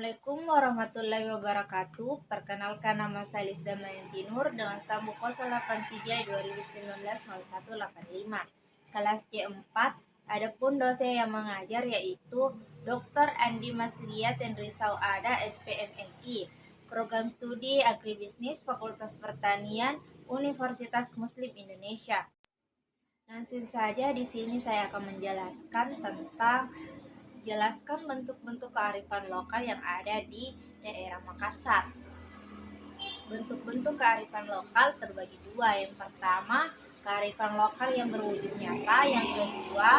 Assalamualaikum warahmatullahi wabarakatuh. Perkenalkan, nama saya Lisda Mayantinur dengan stambu 083 2019 0185. Kelas C4. Adapun dosen yang mengajar yaitu Dr. Andi Maslia Tenrisau Ada SPMSI, Program Studi Agribisnis Fakultas Pertanian Universitas Muslim Indonesia. Langsung saja di sini saya akan menjelaskan tentang bentuk-bentuk kearifan lokal yang ada di daerah Makassar. Bentuk-bentuk kearifan lokal terbagi dua. Yang pertama, kearifan lokal yang berwujud nyata. Yang kedua,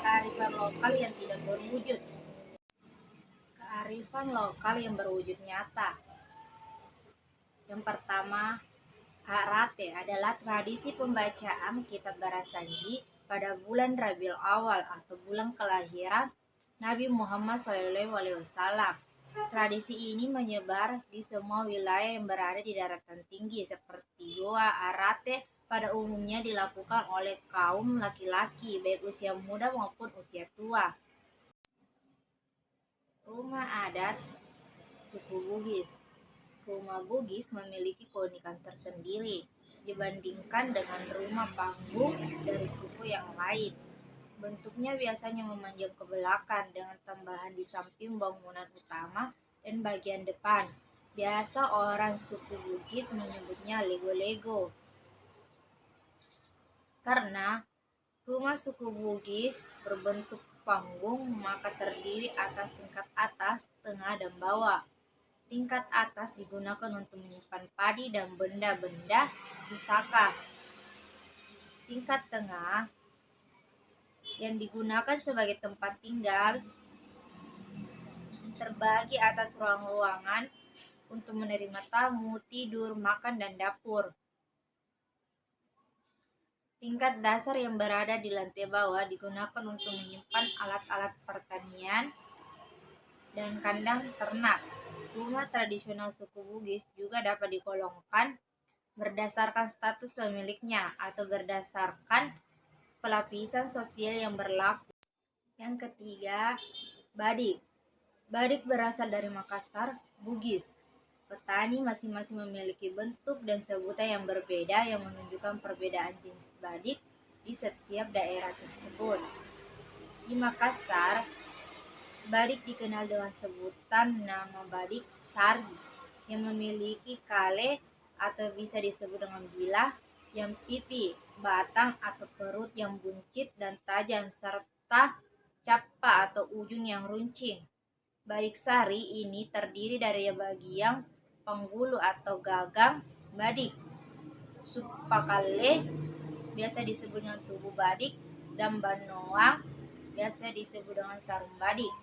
kearifan lokal yang tidak berwujud. Kearifan lokal yang berwujud nyata. Yang pertama, Harate adalah tradisi pembacaan kitab Barasanji pada bulan Rabiul Awal atau bulan kelahiran Nabi Muhammad SAW. Tradisi ini menyebar di semua wilayah yang berada di daratan tinggi seperti Goa. Harate pada umumnya dilakukan oleh kaum laki-laki baik usia muda maupun usia tua. Rumah adat suku Bugis. Rumah Bugis memiliki keunikan tersendiri dibandingkan dengan rumah panggung dari suku yang lain. Bentuknya biasanya memanjang ke belakang dengan tambahan di samping bangunan utama dan bagian depan. Biasa orang suku Bugis menyebutnya lego-lego. Karena rumah suku Bugis berbentuk panggung, maka terdiri atas tingkat atas, tengah, dan bawah. Tingkat atas digunakan untuk menyimpan padi dan benda-benda pusaka. Tingkat tengah yang digunakan sebagai tempat tinggal terbagi atas ruang-ruangan untuk menerima tamu, tidur, makan, dan dapur. Tingkat dasar yang berada di lantai bawah digunakan untuk menyimpan alat-alat pertanian dan kandang ternak. Rumah tradisional suku Bugis juga dapat digolongkan berdasarkan status pemiliknya atau berdasarkan pelapisan sosial yang berlaku. Yang ketiga, badik. Badik berasal dari Makassar, Bugis. Petani masing-masing memiliki bentuk dan sebutan yang berbeda yang menunjukkan perbedaan jenis badik di setiap daerah tersebut. Di Makassar, badik dikenal dengan sebutan nama badik sari yang memiliki kale atau bisa disebut dengan bilah yang pipi, batang atau perut yang buncit dan tajam, serta capa atau ujung yang runcing. Badik sari ini terdiri dari bagian penggulu atau gagang badik, supakale biasa disebut dengan tubuh badik, dan banoa biasa disebut dengan sarung badik.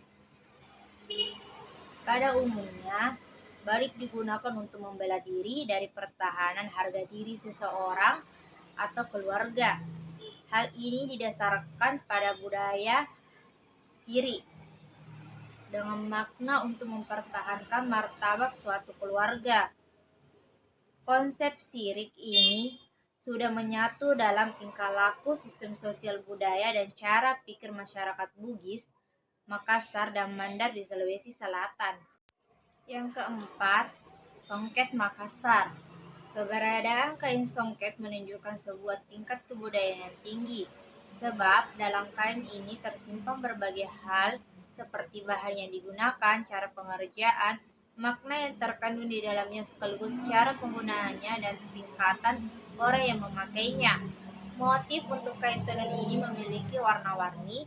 Pada umumnya, badik digunakan untuk membela diri dari pertahanan harga diri seseorang atau keluarga. Hal ini didasarkan pada budaya Syirik dengan makna untuk mempertahankan martabat suatu keluarga. Konsep Syirik ini sudah menyatu dalam tingkah laku, sistem sosial budaya, dan cara pikir masyarakat Bugis, Makassar, dan Mandar di Sulawesi Selatan. Yang keempat, songket Makassar. Keberadaan kain songket menunjukkan sebuah tingkat kebudayaan yang tinggi, sebab dalam kain ini tersimpan berbagai hal seperti bahan yang digunakan, cara pengerjaan, makna yang terkandung di dalamnya sekaligus cara penggunaannya dan tingkatan orang yang memakainya. Motif untuk kain tenun ini memiliki warna-warni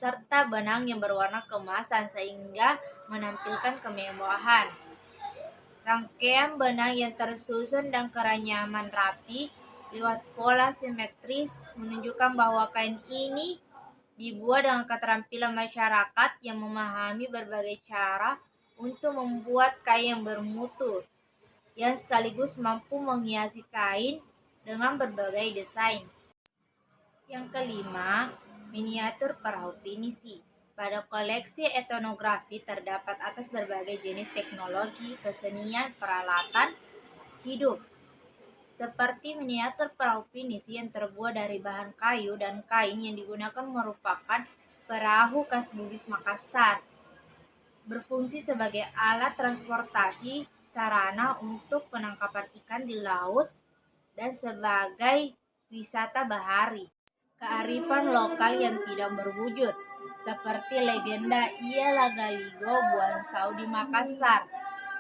serta benang yang berwarna keemasan sehingga menampilkan kemewahan. Rangkaian benang yang tersusun dan keranyaman rapi lewat pola simetris menunjukkan bahwa kain ini dibuat dengan keterampilan masyarakat yang memahami berbagai cara untuk membuat kain yang bermutu, yang sekaligus mampu menghiasi kain dengan berbagai desain. Yang kelima, miniatur perahu pinisi. Pada koleksi etnografi terdapat atas berbagai jenis teknologi, kesenian, peralatan hidup, seperti miniatur perahu pinisi yang terbuat dari bahan kayu dan kain yang digunakan merupakan perahu khas Bugis Makassar. berfungsi sebagai alat transportasi sarana untuk penangkapan ikan di laut dan sebagai wisata bahari. Kearifan lokal yang tidak berwujud, seperti legenda Ia Lagaligo Buansau di Makassar.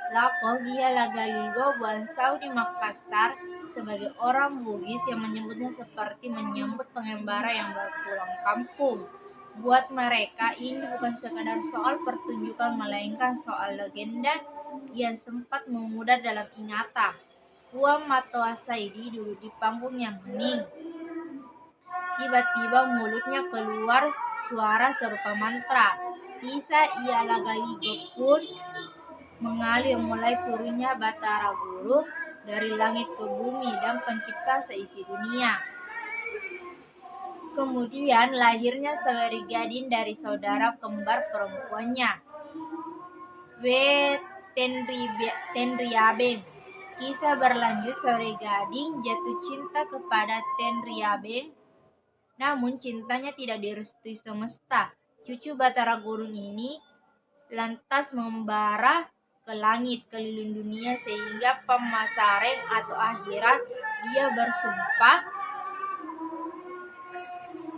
Lakoh Ia Lagaligo Buansau di Makassar sebagai orang Bugis yang menyebutnya seperti menyambut pengembara yang berpulang kampung. Buat mereka ini bukan sekadar soal pertunjukan melainkan soal legenda yang sempat memudar dalam ingatan. Puan Matoa Saidi duduk di panggung yang hening. Tiba-tiba mulutnya keluar suara serupa mantra. Kisah Ia Lagaligo pun mengalir mulai turunnya Batara Guru dari langit ke bumi dan pencipta seisi dunia. Kemudian lahirnya Saweri Gadin dari saudara kembar perempuannya, W. Tenriabeng. Kisah berlanjut, Saweri Gading jatuh cinta kepada Tenriabeng, namun cintanya tidak direstui semesta. Cucu Batara Gurun ini lantas membara ke langit keliling dunia sehingga pemasareng atau akhirat dia bersumpah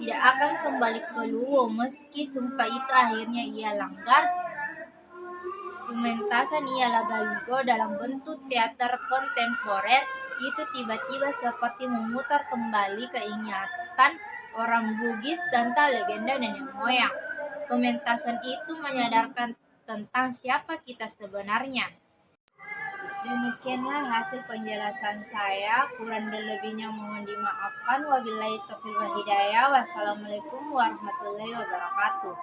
tidak akan kembali ke Luwo. Meski sumpah itu akhirnya ia langgar, pementasan Ia Lagaligo dalam bentuk teater kontemporer itu tiba-tiba seperti memutar kembali keingatan orang Bugis tentang legenda nenek moyang. Pementasan itu menyadarkan tentang siapa kita sebenarnya. Demikianlah hasil penjelasan saya. Kurang dan lebihnya mohon dimaafkan. Wabillahi taufiq wal hidayah. Wassalamualaikum warahmatullahi wabarakatuh.